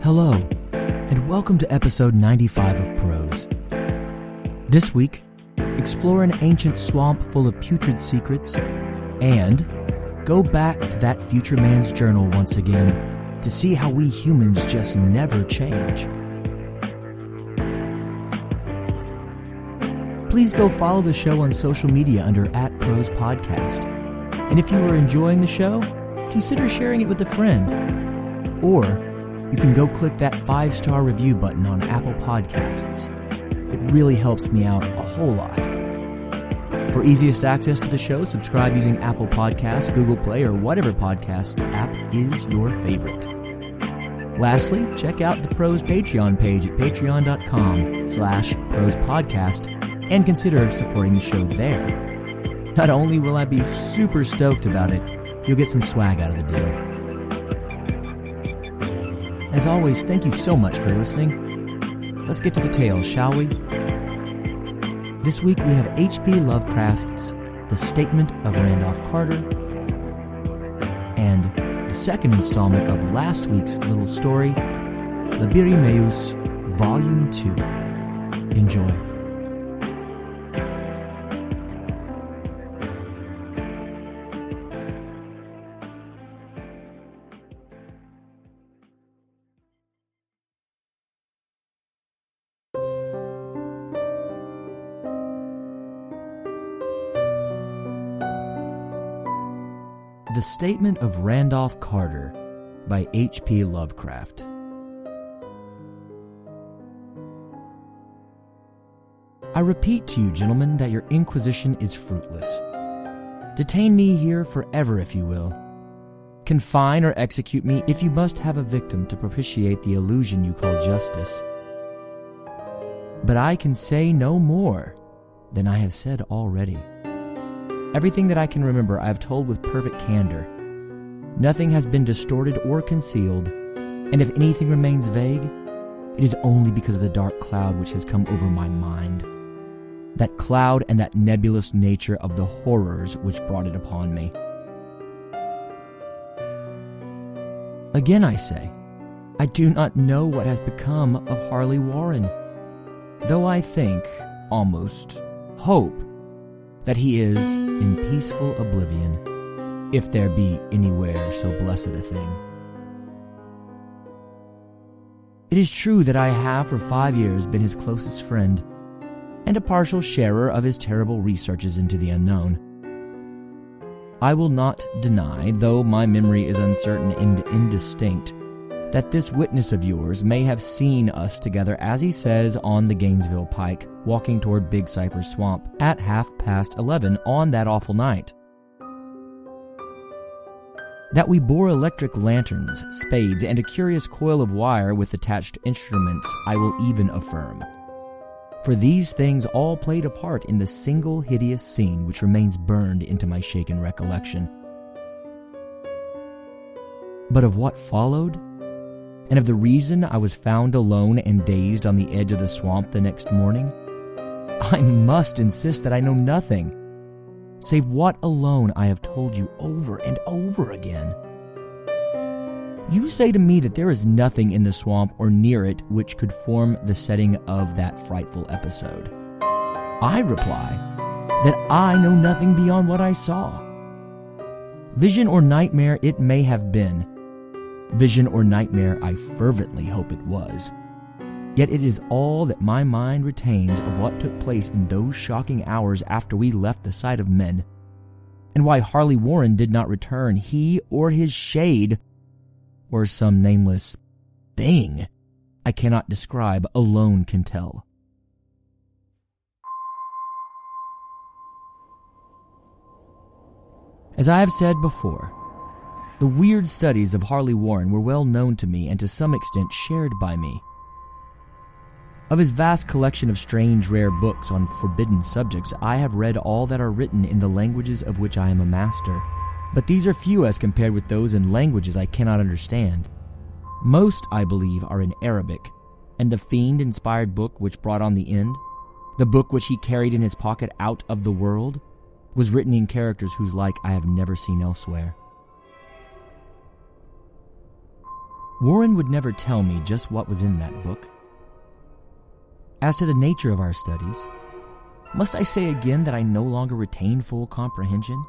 Hello, and welcome to episode 95 of Prose. This week, explore an ancient swamp full of putrid secrets, and go back to that future man's journal once again to see how we humans just never change. Please go follow the show on social media under @ProsePodcast. And if you are enjoying the show, consider sharing it with a friend. Or you can go click that 5-star review button on Apple Podcasts. It really helps me out a whole lot. For easiest access to the show, subscribe using Apple Podcasts, Google Play, or whatever podcast app is your favorite. Lastly, check out the Prose Patreon page at patreon.com/ProsePodcast and consider supporting the show there. Not only will I be super stoked about it, you'll get some swag out of the deal. As always, thank you so much for listening. Let's get to the tales, shall we? This week we have H.P. Lovecraft's The Statement of Randolph Carter, and the second installment of last week's little story, Lebiri, Meus, Volume 2. Enjoy. The Statement of Randolph Carter by H.P. Lovecraft. I repeat to you, gentlemen, that your inquisition is fruitless. Detain me here forever if you will. Confine or execute me if you must have a victim to propitiate the illusion you call justice. But I can say no more than I have said already. Everything that I can remember I have told with perfect candor. Nothing has been distorted or concealed, and if anything remains vague, it is only because of the dark cloud which has come over my mind. That cloud and that nebulous nature of the horrors which brought it upon me. Again I say, I do not know what has become of Harley Warren, though I think, almost, hope, that he is in peaceful oblivion, if there be anywhere so blessed a thing. It is true that I have for 5 years been his closest friend, and a partial sharer of his terrible researches into the unknown. I will not deny, though my memory is uncertain and indistinct, that this witness of yours may have seen us together, as he says, on the Gainesville Pike, walking toward Big Cypress Swamp at 11:30 on that awful night. That we bore electric lanterns, spades, and a curious coil of wire with attached instruments, I will even affirm. For these things all played a part in the single hideous scene which remains burned into my shaken recollection. But of what followed? And of the reason I was found alone and dazed on the edge of the swamp the next morning, I must insist that I know nothing, save what alone I have told you over and over again. You say to me that there is nothing in the swamp or near it which could form the setting of that frightful episode. I reply that I know nothing beyond what I saw. Vision or nightmare it may have been. Vision or nightmare I fervently hope it was. Yet it is all that my mind retains of what took place in those shocking hours after we left the sight of men. And why Harley Warren did not return, he or his shade, or some nameless thing I cannot describe, alone can tell. As I have said before, the weird studies of Harley Warren were well known to me and to some extent shared by me. Of his vast collection of strange, rare books on forbidden subjects, I have read all that are written in the languages of which I am a master, but these are few as compared with those in languages I cannot understand. Most, I believe, are in Arabic, and the fiend-inspired book which brought on the end, the book which he carried in his pocket out of the world, was written in characters whose like I have never seen elsewhere. Warren would never tell me just what was in that book. As to the nature of our studies, must I say again that I no longer retain full comprehension?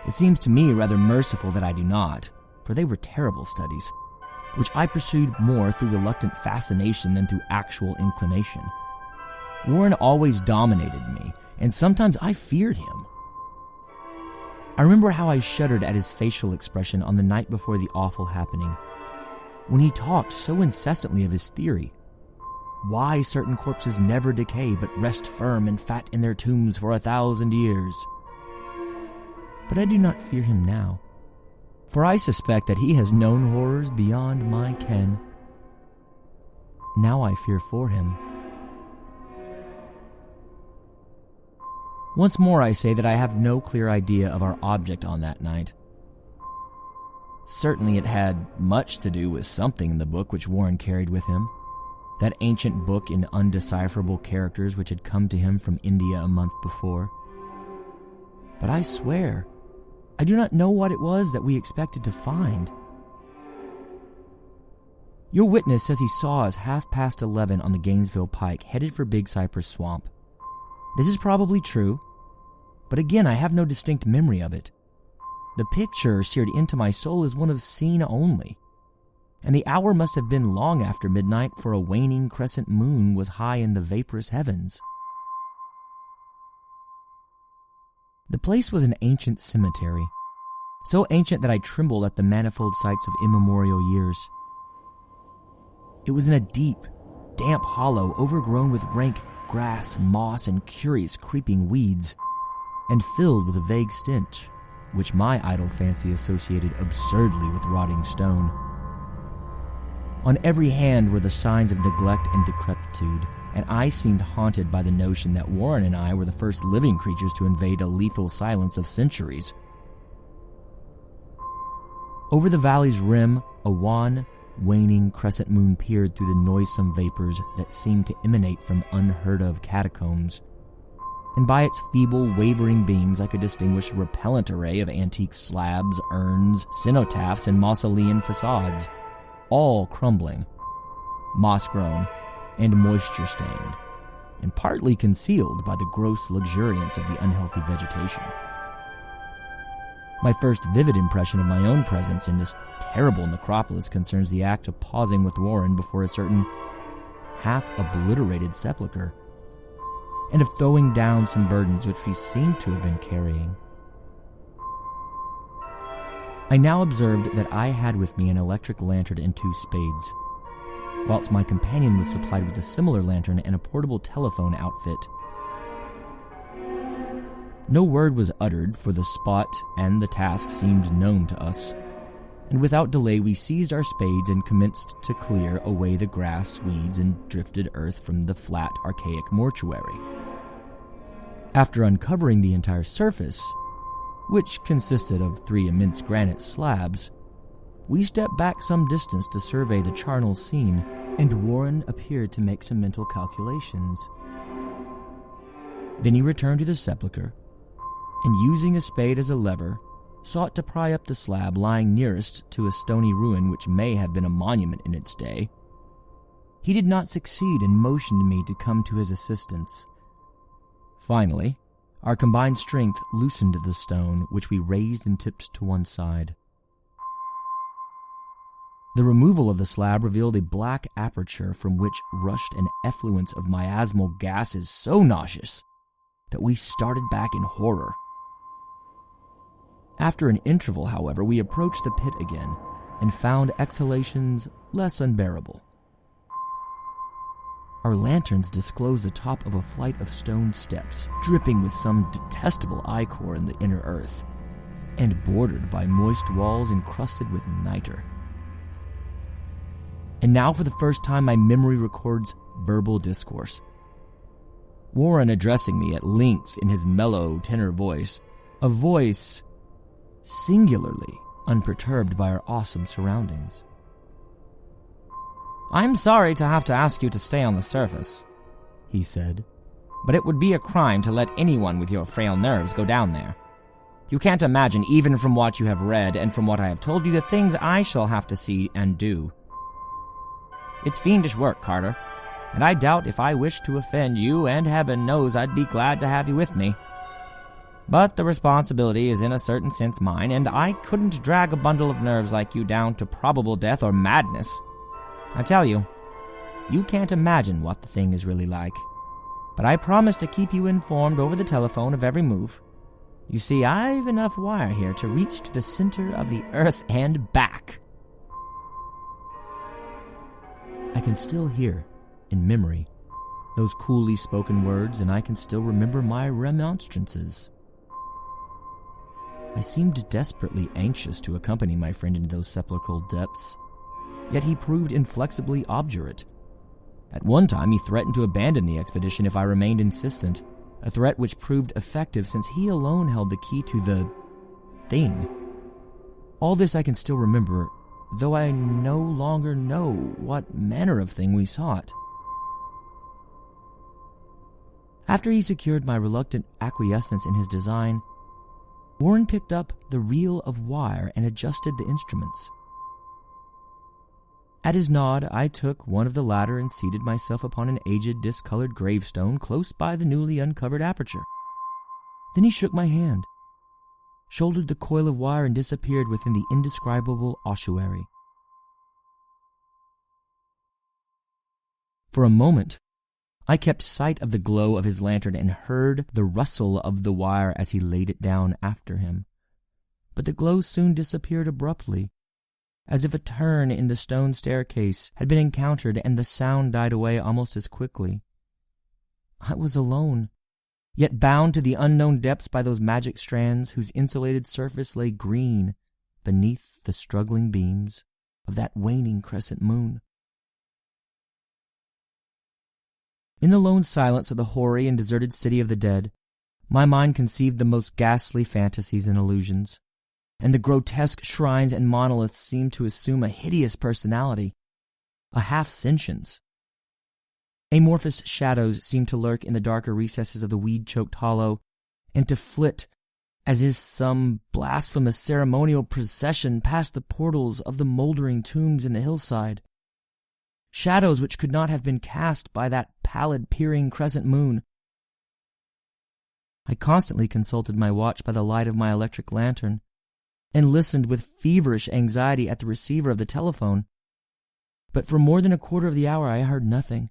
It seems to me rather merciful that I do not, for they were terrible studies, which I pursued more through reluctant fascination than through actual inclination. Warren always dominated me, and sometimes I feared him. I remember how I shuddered at his facial expression on the night before the awful happening, when he talked so incessantly of his theory. Why certain corpses never decay but rest firm and fat in their tombs for 1,000 years. But I do not fear him now, for I suspect that he has known horrors beyond my ken. Now I fear for him. Once more I say that I have no clear idea of our object on that night. Certainly it had much to do with something in the book which Warren carried with him, that ancient book in undecipherable characters which had come to him from India a month before. But I swear, I do not know what it was that we expected to find. Your witness says he saw us 11:30 on the Gainesville Pike, headed for Big Cypress Swamp. This is probably true, but again I have no distinct memory of it. The picture seared into my soul is one of scene only, and the hour must have been long after midnight, for a waning crescent moon was high in the vaporous heavens. The place was an ancient cemetery, so ancient that I trembled at the manifold sights of immemorial years. It was in a deep, damp hollow overgrown with rank grass, moss, and curious creeping weeds, and filled with a vague stench, which my idle fancy associated absurdly with rotting stone. On every hand were the signs of neglect and decrepitude, and I seemed haunted by the notion that Warren and I were the first living creatures to invade a lethal silence of centuries. Over the valley's rim, a wan, waning crescent moon peered through the noisome vapors that seemed to emanate from unheard-of catacombs, and by its feeble, wavering beams I could distinguish a repellent array of antique slabs, urns, cenotaphs, and mausolean facades, all crumbling, moss-grown, and moisture-stained, and partly concealed by the gross luxuriance of the unhealthy vegetation. My first vivid impression of my own presence in this terrible necropolis concerns the act of pausing with Warren before a certain half-obliterated sepulchre, and of throwing down some burdens which we seemed to have been carrying. I now observed that I had with me an electric lantern and 2 spades, whilst my companion was supplied with a similar lantern and a portable telephone outfit. No word was uttered, for the spot and the task seemed known to us, and without delay we seized our spades and commenced to clear away the grass, weeds, and drifted earth from the flat, archaic mortuary. After uncovering the entire surface, which consisted of 3 immense granite slabs, we stepped back some distance to survey the charnel scene, and Warren appeared to make some mental calculations. Then he returned to the sepulchre, and using a spade as a lever, sought to pry up the slab lying nearest to a stony ruin which may have been a monument in its day. He did not succeed and motioned me to come to his assistance. Finally, our combined strength loosened the stone, which we raised and tipped to one side. The removal of the slab revealed a black aperture from which rushed an effluence of miasmal gases so nauseous that we started back in horror. After an interval, however, we approached the pit again and found exhalations less unbearable. Our lanterns disclosed the top of a flight of stone steps, dripping with some detestable ichor in the inner earth, and bordered by moist walls encrusted with niter. And now for the first time my memory records verbal discourse. Warren addressing me at length in his mellow tenor voice, a voice singularly unperturbed by our awesome surroundings. "I'm sorry to have to ask you to stay on the surface," he said, "but it would be a crime to let anyone with your frail nerves go down there. You can't imagine, even from what you have read and from what I have told you, the things I shall have to see and do. It's fiendish work, Carter, and I doubt if I wished to offend you, and heaven knows I'd be glad to have you with me. But the responsibility is in a certain sense mine, and I couldn't drag a bundle of nerves like you down to probable death or madness. I tell you, you can't imagine what the thing is really like. But I promise to keep you informed over the telephone of every move. You see, I've enough wire here to reach to the center of the earth and back. I can still hear, in memory, those coolly spoken words, and I can still remember my remonstrances. I seemed desperately anxious to accompany my friend into those sepulchral depths, yet he proved inflexibly obdurate. At one time, he threatened to abandon the expedition if I remained insistent, a threat which proved effective since he alone held the key to the thing. All this I can still remember, though I no longer know what manner of thing we sought. After he secured my reluctant acquiescence in his design, Warren picked up the reel of wire and adjusted the instruments. At his nod, I took one of the latter and seated myself upon an aged, discolored gravestone close by the newly uncovered aperture. Then he shook my hand, shouldered the coil of wire, and disappeared within the indescribable ossuary. For a moment, I kept sight of the glow of his lantern and heard the rustle of the wire as he laid it down after him. But the glow soon disappeared abruptly, as if a turn in the stone staircase had been encountered, and the sound died away almost as quickly. I was alone, yet bound to the unknown depths by those magic strands whose insulated surface lay green beneath the struggling beams of that waning crescent moon. In the lone silence of the hoary and deserted city of the dead, my mind conceived the most ghastly fantasies and illusions, and the grotesque shrines and monoliths seemed to assume a hideous personality, a half-sentience. Amorphous shadows seemed to lurk in the darker recesses of the weed-choked hollow, and to flit, as is some blasphemous ceremonial procession, past the portals of the moldering tombs in the hillside. Shadows which could not have been cast by that pallid, peering crescent moon. I constantly consulted my watch by the light of my electric lantern, and listened with feverish anxiety at the receiver of the telephone. But for more than a quarter of the hour I heard nothing.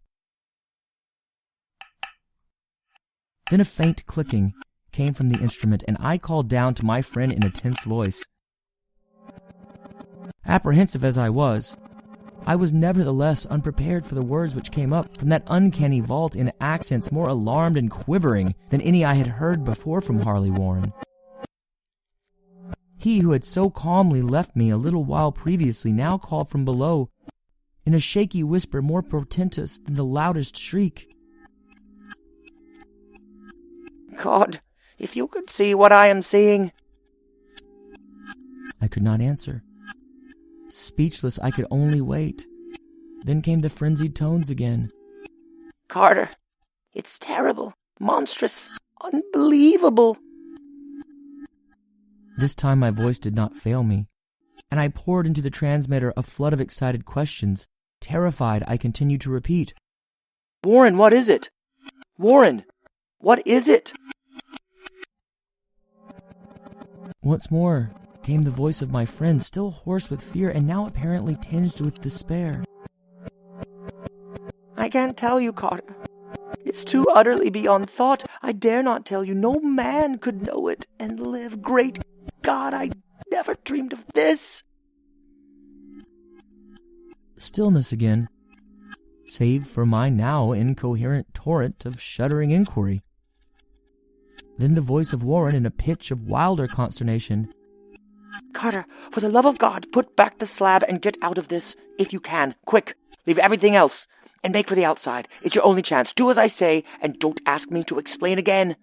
Then a faint clicking came from the instrument, and I called down to my friend in a tense voice. Apprehensive as I was nevertheless unprepared for the words which came up from that uncanny vault in accents more alarmed and quivering than any I had heard before from Harley Warren. He who had so calmly left me a little while previously now called from below, in a shaky whisper more portentous than the loudest shriek. God, if you could see what I am seeing. I could not answer. Speechless, I could only wait. Then came the frenzied tones again. Carter, it's terrible, monstrous, unbelievable. This time my voice did not fail me, and I poured into the transmitter a flood of excited questions. Terrified, I continued to repeat, Warren, what is it? Warren, what is it? Once more came the voice of my friend, still hoarse with fear and now apparently tinged with despair. I can't tell you, Carter. It's too utterly beyond thought. I dare not tell you. No man could know it and live. Great God, I never dreamed of this. Stillness again, save for my now incoherent torrent of shuddering inquiry. Then the voice of Warren in a pitch of wilder consternation. Carter, for the love of God, put back the slab and get out of this, if you can. Quick, leave everything else, and make for the outside. It's your only chance. Do as I say, and don't ask me to explain again.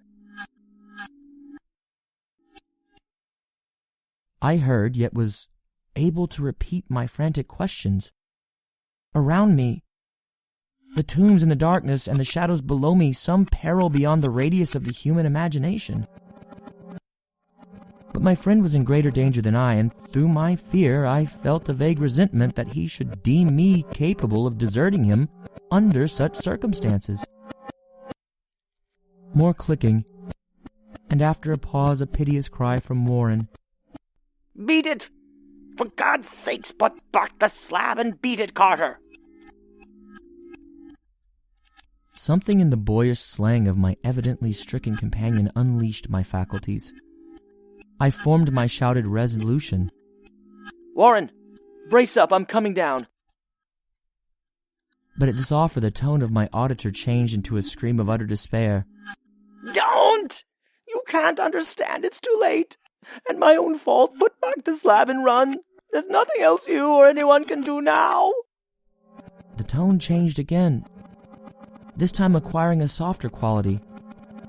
I heard, yet was able to repeat my frantic questions. Around me, the tombs in the darkness and the shadows below me, some peril beyond the radius of the human imagination. But my friend was in greater danger than I, and through my fear I felt a vague resentment that he should deem me capable of deserting him under such circumstances. More clicking, and after a pause a piteous cry from Warren. Beat it! For God's sakes, put back the slab and beat it, Carter! Something in the boyish slang of my evidently stricken companion unleashed my faculties. I formed my shouted resolution. Warren, brace up, I'm coming down. But at this offer the tone of my auditor changed into a scream of utter despair. Don't! You can't understand, it's too late. And my own fault. Put back the slab and run. There's nothing else you or anyone can do now. The tone changed again, this time acquiring a softer quality,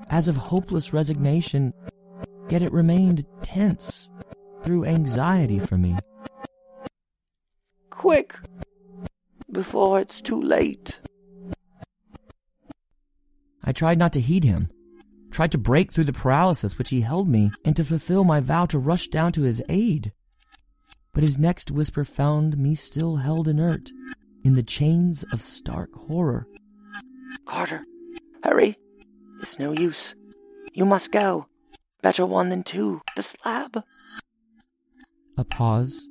as of hopeless resignation, yet it remained tense through anxiety for me. Quick, before it's too late. I tried not to heed him, tried to break through the paralysis which he held me, and to fulfill my vow to rush down to his aid. But his next whisper found me still held inert in the chains of stark horror. Carter, hurry. It's no use. You must go. Better one than two. The slab. A pause.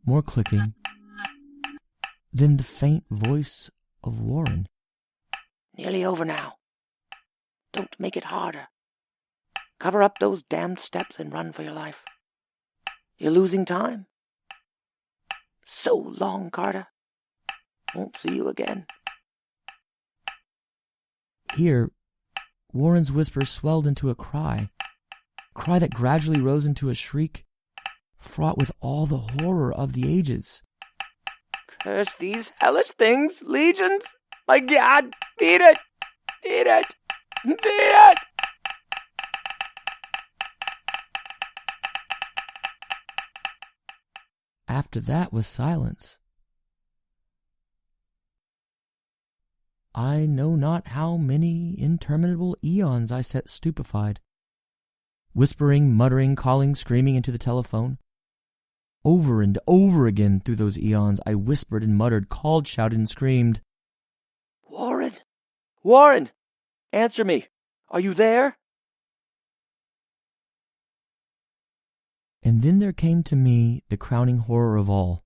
More clicking. Then the faint voice of Warren. Nearly over now. Don't make it harder. Cover up those damned steps and run for your life. You're losing time. So long, Carter. Won't see you again. Here, Warren's whisper swelled into a cry that gradually rose into a shriek, fraught with all the horror of the ages. Curse these hellish things, legions! My God, beat it! Beat it! Beat it! After that was silence. I know not how many interminable eons I sat stupefied, whispering, muttering, calling, screaming into the telephone. Over and over again through those eons I whispered and muttered, called, shouted, and screamed. Warren! Warren! Answer me! Are you there? And then there came to me the crowning horror of all.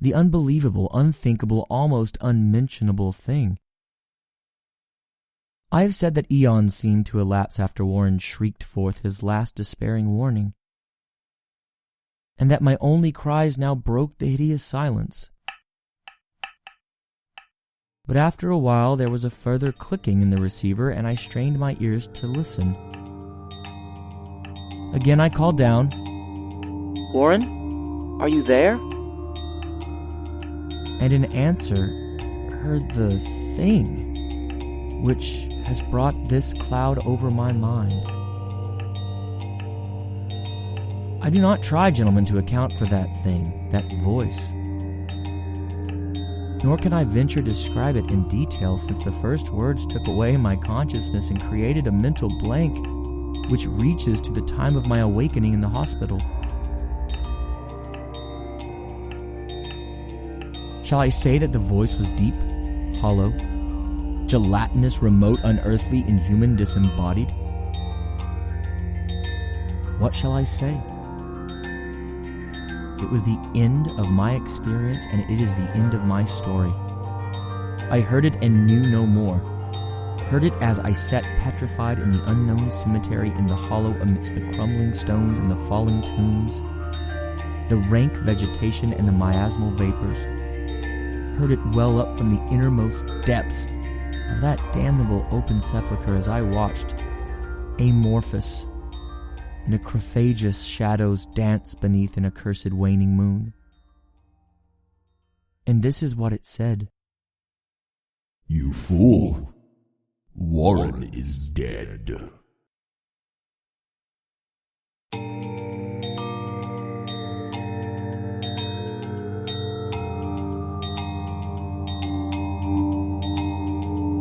The unbelievable, unthinkable, almost unmentionable thing. I have said that eons seemed to elapse after Warren shrieked forth his last despairing warning, and that my only cries now broke the hideous silence. But after a while there was a further clicking in the receiver, and I strained my ears to listen. Again I called down. Warren, are you there? And in answer heard the thing which has brought this cloud over my mind. I do not try, gentlemen, to account for that thing, that voice. Nor can I venture to describe it in detail, since the first words took away my consciousness and created a mental blank which reaches to the time of my awakening in the hospital. Shall I say that the voice was deep, hollow, gelatinous, remote, unearthly, inhuman, disembodied? What shall I say? It was the end of my experience, and it is the end of my story. I heard it and knew no more. Heard it as I sat petrified in the unknown cemetery, in the hollow amidst the crumbling stones and the falling tombs, the rank vegetation and the miasmal vapors. Heard it well up from the innermost depths of that damnable open sepulchre as I watched amorphous, necrophagous shadows dance beneath an accursed waning moon. And this is what it said. You fool! Warren is dead.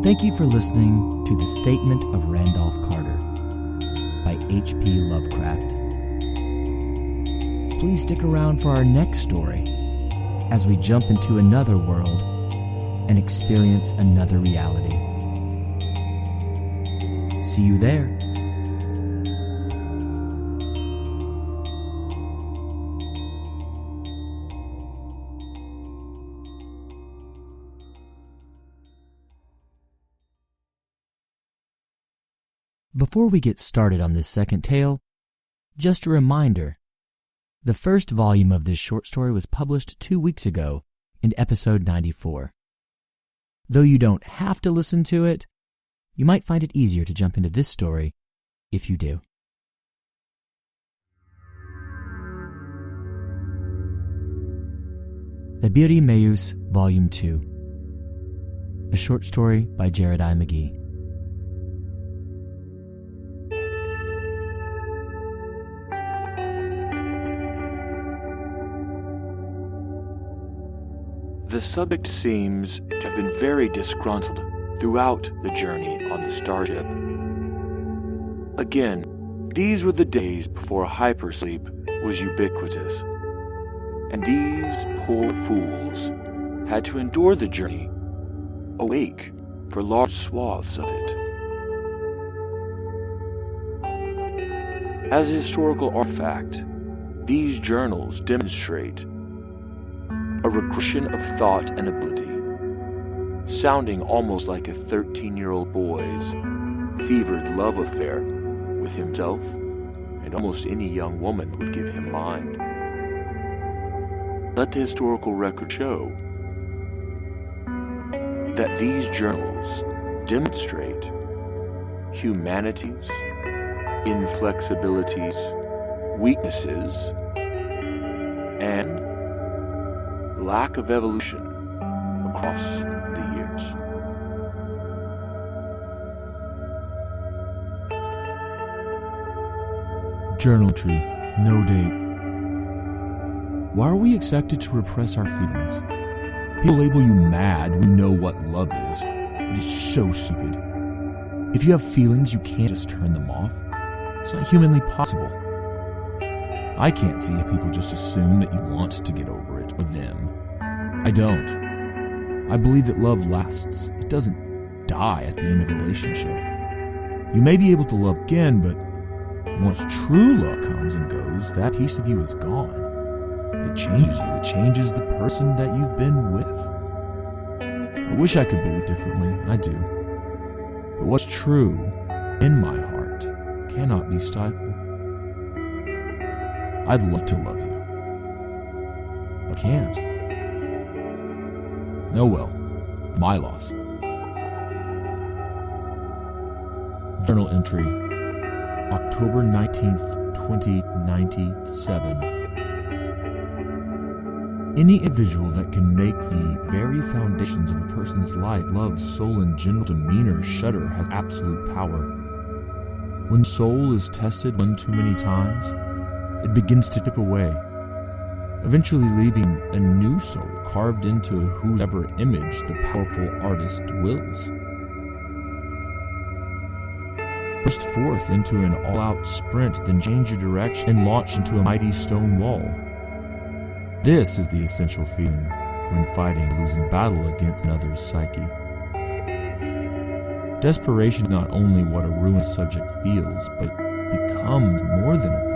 Thank you for listening to The Statement of Randolph Carter by H.P. Lovecraft. Please stick around for our next story as we jump into another world and experience another reality. See you there. Before we get started on this second tale, just a reminder, the first volume of this short story was published 2 weeks ago in episode 94. Though you don't have to listen to it, you might find it easier to jump into this story if you do. Lebiri, Meus, Volume 2. A short story by Jared I. McGee. The subject seems to have been very disgruntled throughout the journey on the starship. Again, these were the days before hypersleep was ubiquitous, and these poor fools had to endure the journey awake for large swaths of it. As a historical artifact, these journals demonstrate a regression of thought and ability, sounding almost like a 13-year-old boy's fevered love affair with himself and almost any young woman would give him mind. Let the historical record show that these journals demonstrate humanity's inflexibilities, weaknesses, and lack of evolution across the years. Journal entry, no date. Why are we expected to repress our feelings? People label you mad when you know what love is. It is so stupid. If you have feelings, you can't just turn them off. It's not humanly possible. I can't see how people just assume that you want to get over it, or them. I don't. I believe that love lasts. It doesn't die at the end of a relationship. You may be able to love again, but once true love comes and goes, that piece of you is gone. It changes you. It changes the person that you've been with. I wish I could believe differently. I do. But what's true in my heart cannot be stifled. I'd love to love you. I can't. Oh well, my loss. Journal entry, October 19th, 2097. Any individual that can make the very foundations of a person's life, love, soul, and general demeanor shudder has absolute power. When soul is tested one too many times, it begins to chip away, eventually leaving a new soul carved into whoever image the powerful artist wills. Burst forth into an all-out sprint, then change your direction and launch into a mighty stone wall. This is the essential feeling when fighting a losing battle against another's psyche. Desperation is not only what a ruined subject feels, but becomes more than a feeling.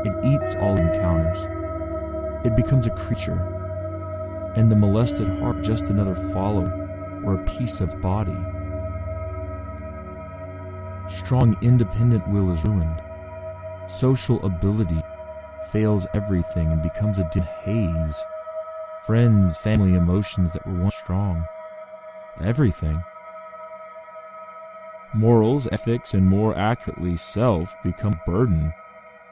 It eats all it encounters. It becomes a creature, and the molested heart just another follower or a piece of its body. Strong, independent will is ruined. Social ability fails everything and becomes a dim haze. Friends, family, emotions that were once strong. Everything. Morals, ethics, and more accurately, self become a burden.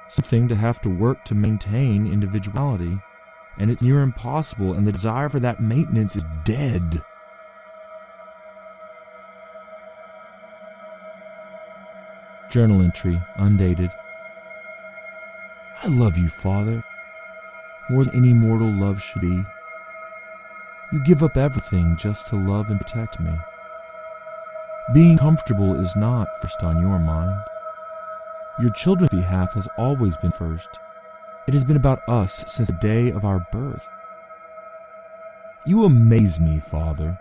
Something to have to work to maintain individuality. And it's near impossible, and the desire for that maintenance is dead. Journal entry, undated. I love you, Father, more than any mortal love should be. You give up everything just to love and protect me. Being comfortable is not first on your mind. Your children's behalf has always been first. It has been about us since the day of our birth. You amaze me, Father,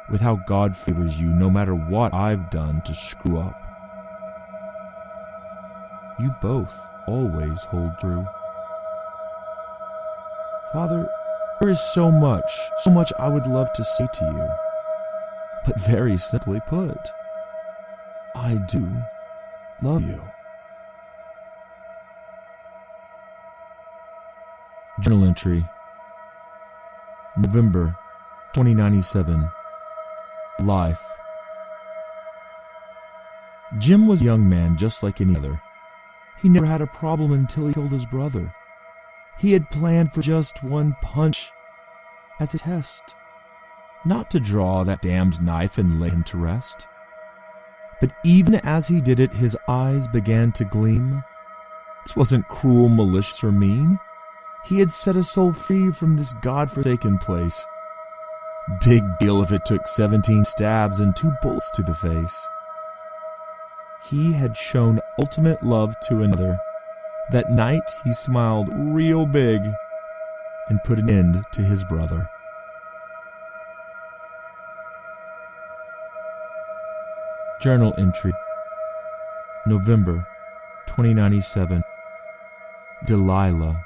with how God favors you no matter what I've done to screw up. You both always hold true. Father, there is so much I would love to say to you. But very simply put, I do love you. Journal entry, November 2097. Life. Jim was a young man just like any other. He never had a problem until he killed his brother. He had planned for just one punch as a test, not to draw that damned knife and lay him to rest. But even as he did it, his eyes began to gleam. This wasn't cruel, malicious, or mean. He had set a soul free from this godforsaken place. Big deal if it took 17 stabs and 2 bullets to the face. He had shown ultimate love to another. That night he smiled real big and put an end to his brother. Journal entry, November 2097. Delilah.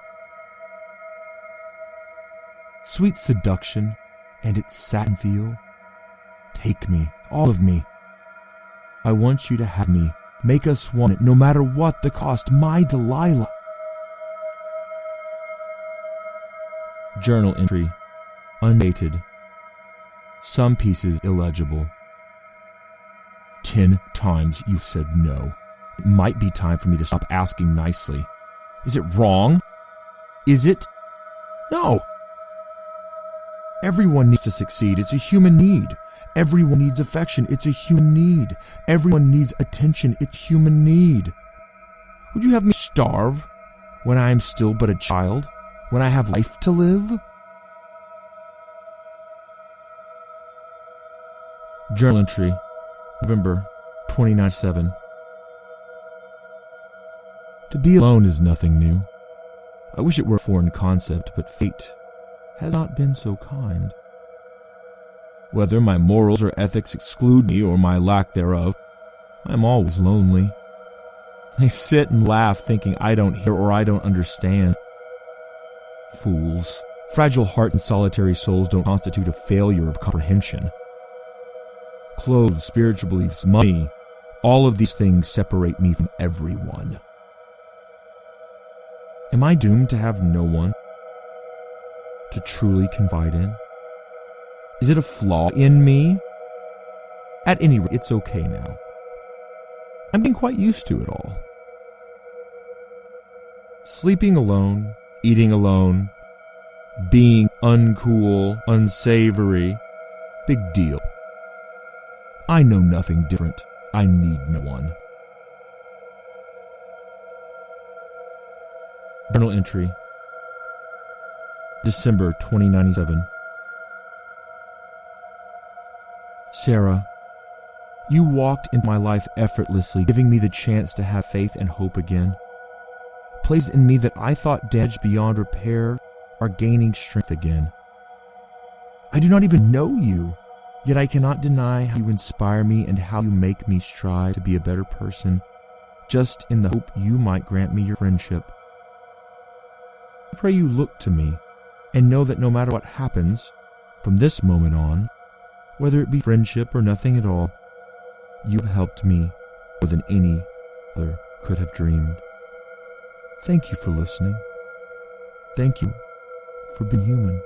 Sweet seduction and its satin feel. Take me, all of me. I want you to have me. Make us one, no matter what the cost, my Delilah. Journal entry, undated. Some pieces illegible. 10 times you've said no. It might be time for me to stop asking nicely. Is it wrong? Is it? No. Everyone needs to succeed. It's a human need. Everyone needs affection. It's a human need. Everyone needs attention. It's human need. Would you have me starve when I am still but a child? When I have life to live? Journal entry, November 2097. To be alone is nothing new. I wish it were a foreign concept, but fate has not been so kind. Whether my morals or ethics exclude me or my lack thereof, I am always lonely. I sit and laugh thinking I don't hear or I don't understand. Fools. Fragile hearts and solitary souls don't constitute a failure of comprehension. Clothes, spiritual beliefs, money, all of these things separate me from everyone. Am I doomed to have no one to truly confide in? Is it a flaw in me? At any rate, it's okay now. I'm getting quite used to it all. Sleeping alone, eating alone, being uncool, unsavory, big deal. I know nothing different. I need no one. Journal entry, December 2097. Sarah, you walked into my life effortlessly, giving me the chance to have faith and hope again. Places in me that I thought damaged beyond repair are gaining strength again. I do not even know you, yet I cannot deny how you inspire me and how you make me strive to be a better person, just in the hope you might grant me your friendship. I pray you look to me and know that no matter what happens, from this moment on, whether it be friendship or nothing at all, you have helped me more than any other could have dreamed. Thank you for listening. Thank you for being human.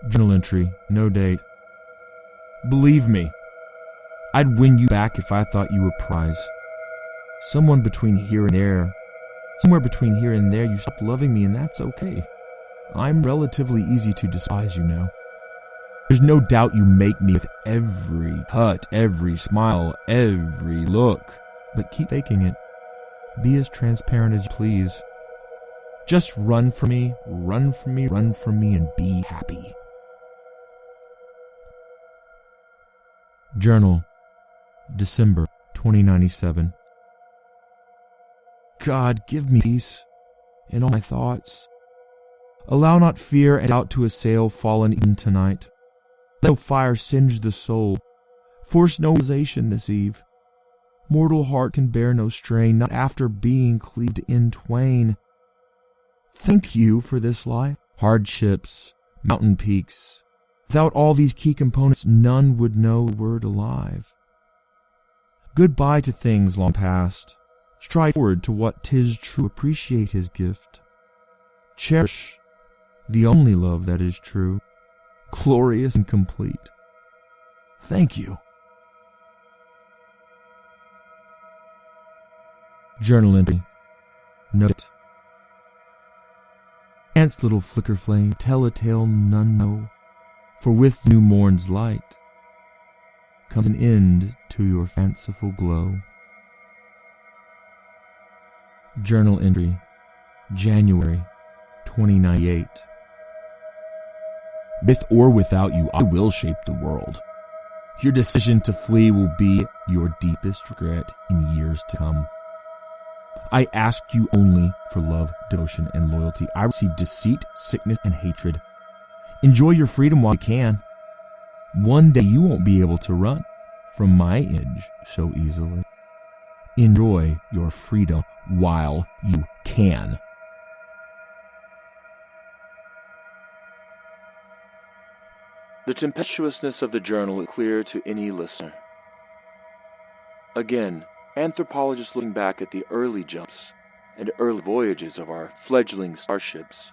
Journal entry, no date. Believe me, I'd win you back if I thought you were a prize. Somewhere between here and there, you stopped loving me, and that's okay. I'm relatively easy to despise, you know. There's no doubt you make me with every cut, every smile, every look. But keep faking it. Be as transparent as you please. Just run from me, and be happy. Journal, December 2097. God, give me peace in all my thoughts. Allow not fear and doubt to assail fallen Eden tonight. Let no fire singe the soul. Force no realization this eve. Mortal heart can bear no strain, not after being cleaved in twain. Thank you for this life. Hardships, mountain peaks. Without all these key components, none would know the word alive. Goodbye to things long past. Strive forward to what 'tis true. Appreciate his gift. Cherish the only love that is true, glorious and complete. Thank you. Journal entry. Note. Ants little flicker flame, tell a tale none know, for with new morn's light comes an end to your fanciful glow. Journal entry, January 2098. With or without you, I will shape the world. Your decision to flee will be your deepest regret in years to come. I asked you only for love, devotion, and loyalty. I received deceit, sickness, and hatred. Enjoy your freedom while you can. One day you won't be able to run from my edge so easily. Enjoy your freedom while you can. The tempestuousness of the journal is clear to any listener. Again, anthropologists looking back at the early jumps and early voyages of our fledgling starships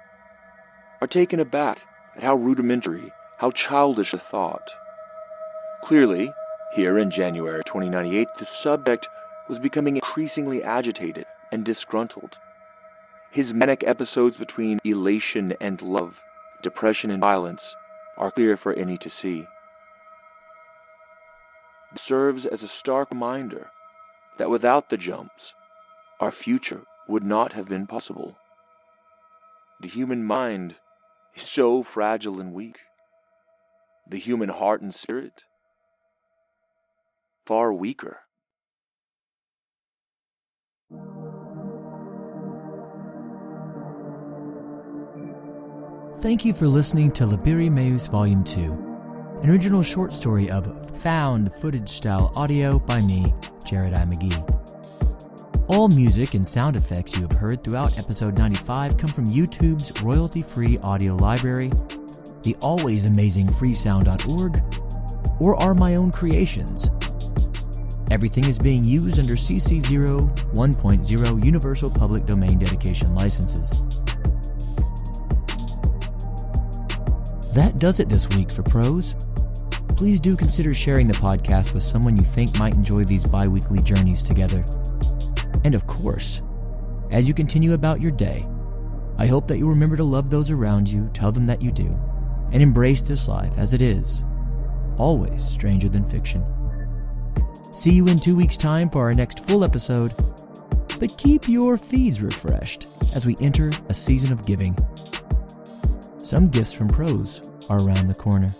are taken aback at how rudimentary, how childish a thought. Clearly, here in January 2098, the subject was becoming increasingly agitated and disgruntled. His manic episodes between elation and love, depression and violence, are clear for any to see. It serves as a stark reminder that without the jumps, our future would not have been possible. The human mind is so fragile and weak. The human heart and spirit, far weaker. Thank you for listening to Lebiri, Meus Volume 2, an original short story of found footage-style audio by me, Jared I. McGee. All music and sound effects you have heard throughout episode 95 come from YouTube's royalty-free audio library, the always amazing freesound.org, or are my own creations. Everything is being used under CC 0.1.0 Universal Public Domain Dedication licenses. That does it this week for Prose. Please do consider sharing the podcast with someone you think might enjoy these bi-weekly journeys together. And of course, as you continue about your day, I hope that you'll remember to love those around you, tell them that you do, and embrace this life as it is, always stranger than fiction. See you in 2 weeks' time for our next full episode, but keep your feeds refreshed as we enter a season of giving. Some gifts from Prose are around the corner.